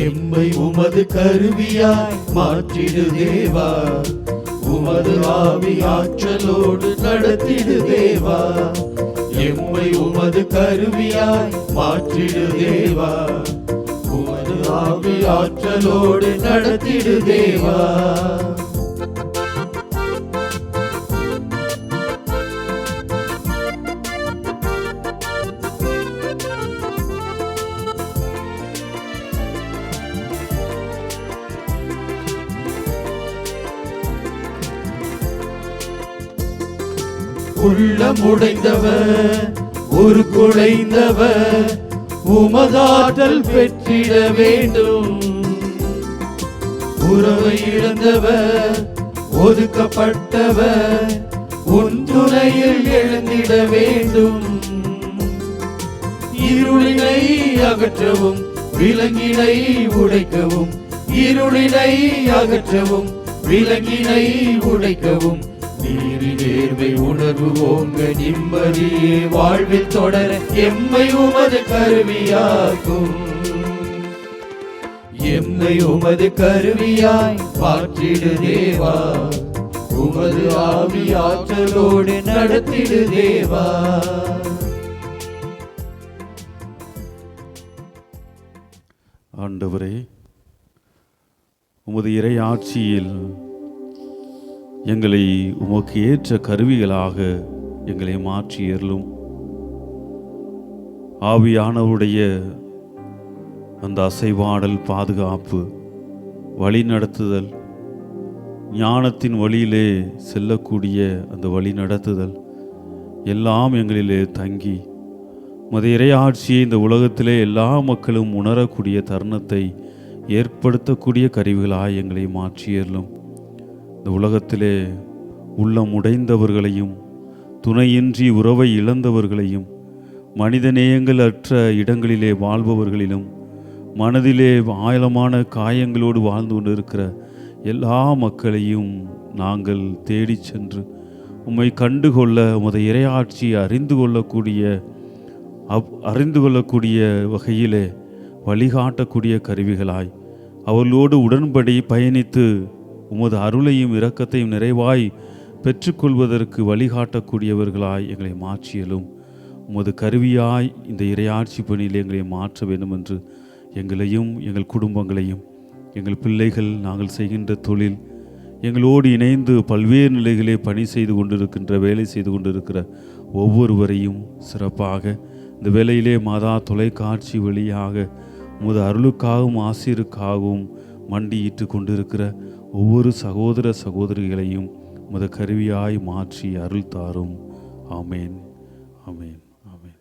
எம்மை உமது கருவியாய் மாற்றிடு தேவா, உமது ஆவி ஆற்றலோடு நடத்திடு தேவா. எம்மை உமது கருவியாய் மாற்றிடு தேவா, உமது ஆவி ஆற்றலோடு நடத்திடு தேவா. உள்ளமுடைந்தவர், ஒரு குலைந்தவர், உமதாற்றல் பெற்றிட வேண்டும். உறவை இழந்தவர், ஒதுக்கப்பட்டவர், உன் துணையில் எழுந்திட வேண்டும். இருளினை அகற்றவும், விலங்கினை உடைக்கவும், இருளினை அகற்றவும், விலங்கினை உடைக்கவும், நீரின் நேர்மை உணர்வு ஓங்க, நிம்மதியே வாழ்வில் தொடர எம்மை உமது கருவியாக்கும். எம்மை உமது கருவியாய் மாற்றிடு தேவா, உமது ஆவி ஆற்றலோடு நடத்திடு தேவா.
ஆண்டவரே, உமது இறை ஆட்சியில் எங்களை உமக்கு ஏற்ற கருவிகளாக எங்களை மாற்றி அருளும். ஆவியானவருடைய அந்த அசைவாடல், பாதுகாப்பு, வழி நடத்துதல், ஞானத்தின் வழியிலே செல்லக்கூடிய அந்த வழி நடத்துதல் எல்லாம் எங்களிலே தங்கி உமது இறையாட்சியை இந்த உலகத்திலே எல்லா மக்களும் உணரக்கூடிய தருணத்தை ஏற்படுத்தக்கூடிய கருவிகளாய் எங்களை மாற்றியறலும். இந்த உலகத்திலே உள்ளம் உடைந்தவர்களையும், துணையின்றி உறவை இழந்தவர்களையும், மனிதநேயங்கள் அற்ற இடங்களிலே வாழ்பவர்களிலும், மனதிலே ஆழமான காயங்களோடு வாழ்ந்து கொண்டிருக்கிற எல்லா மக்களையும் நாங்கள் தேடி சென்று உம்மை கண்டுகொள்ள, உமது இறையாட்சியை அறிந்து கொள்ளக்கூடிய வகையிலே வழிகாட்டக்கூடிய கருவிகளாய் அவர்களோடு உடன்படி பயணித்து உமது அருளையும் இரக்கத்தையும் நிறைவாய் பெற்றுக்கொள்வதற்கு வழிகாட்டக்கூடியவர்களாய் எங்களை மாற்றியலும். உமது கருவியாய் இந்த இறையாட்சி பணியில் எங்களை மாற்ற வேண்டும் என்று எங்களையும் எங்கள் குடும்பங்களையும் எங்கள் பிள்ளைகள் நாங்கள் செய்கின்ற தொழில் எங்களோடு இணைந்து பல்வேறு நிலைகளே பணி செய்து கொண்டிருக்கின்ற வேலை செய்து கொண்டிருக்கிற ஒவ்வொருவரையும் சிறப்பாக இந்த வேளையிலே மாதா தொலைக்காட்சி வழியாக உமது அருளுக்காகவும் ஆசிரியருக்காகவும் மண்டியிட்டு கொண்டிருக்கிற ஒவ்வொரு சகோதர சகோதரிகளையும் உமது கருவியாய் மாற்றி அருள் தாரும். ஆமேன், ஆமேன், ஆமேன்.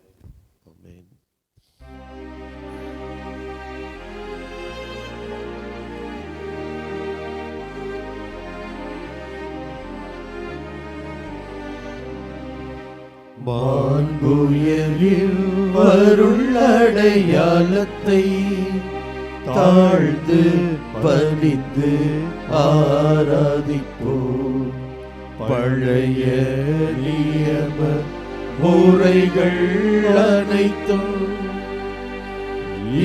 வான்புயரில் வருள்ளடையாளத்தை தாழ்ந்து பணிந்து ஆராதிப்போம். பழைய நியம முறைகள் அனைத்தும்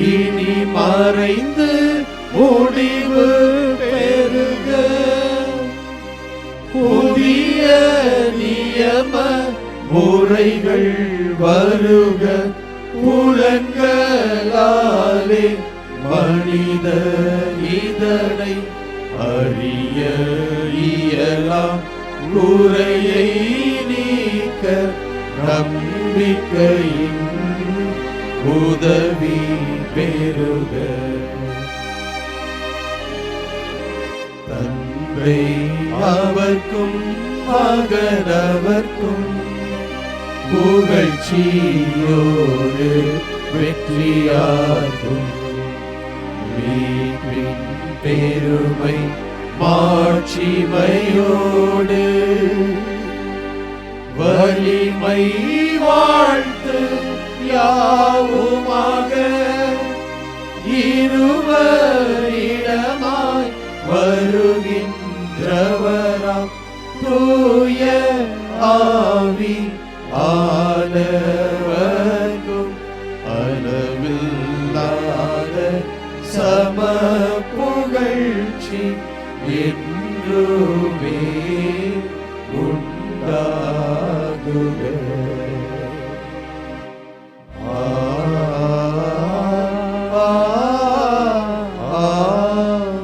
இனி மறைந்து முடிவு பெறுக. புதிய நியம முறைகள் வருக. புலன்களாலே மனித இதனை அறிய இயலாம். குறையை நீக்க நம்பிக்கையின் உதவி பெறுக. தந்தை அவர்க்கும் மகனவர்க்கும் புகழ்ச்சியோடு வெற்றியாகும். மீட்பின் பெருமை மாட்சிமையோடு வலிமை வாழ்த்து யாவுமாக. இருவரிடமாய் வருகின்றவராம் தூய ஆவி ஆனவர்க்கும் அளவில்லாத சம புகழ்ச்சி என்றுமே உண்டாகுக.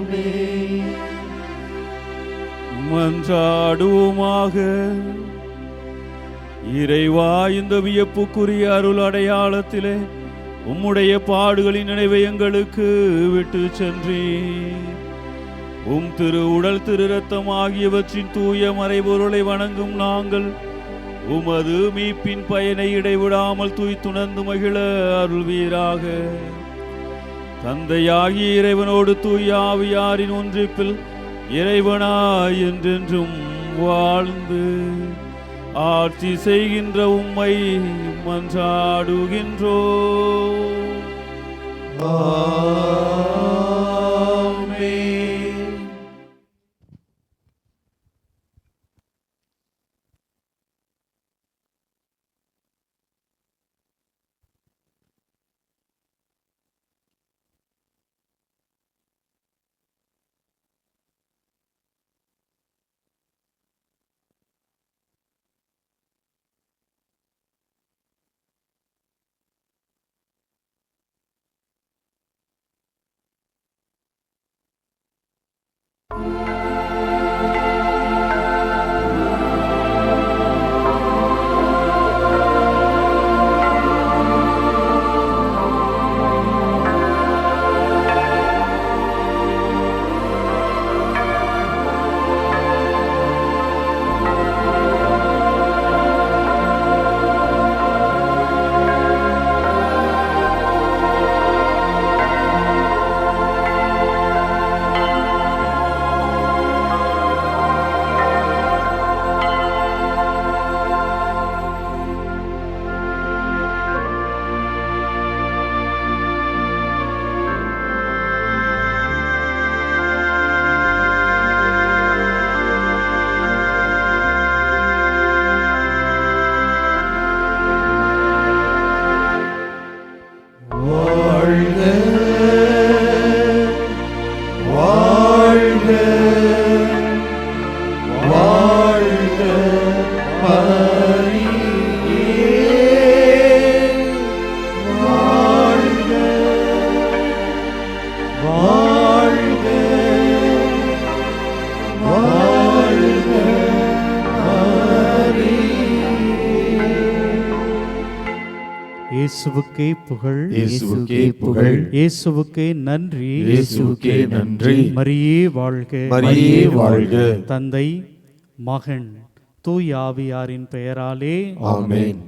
ஆமென்.
மன்றாடுவோமாக. இறைவா, இந்த வியப்புக்குரிய அருள் அடையாளத்திலே உம்முடைய பாடுகளின் நினைவை எங்களுக்கு விட்டு சென்றீர். உம் திரு உடல் திரு இரத்தம் ஆகியவற்றின் தூய மறைபொருளை வணங்கும் நாங்கள் உமது மீட்பின் பயனை இடைவிடாமல் தூய்த்துணர்ந்து மகிழ அருள்வீராக. தந்தையாகிய இறைவனோடு தூய ஆவியாரின் ஒன்றிப்பில் இறைவனாய் என்றென்றும் வாழ்ந்து ஆட்சி செய்கின்ற உம்மை மன்றாடுகின்றோம்.
இயேசுவுக்கே புகழ்,
இயேசுவுக்கே புகழ்,
இயேசுவுக்கே நன்றி,
இயேசுவுக்கே நன்றி.
மரியே வாழ்க,
மரியே வாழ்க.
தந்தை மகன் தூய் ஆவியாரின் பெயராலே
ஆமென்.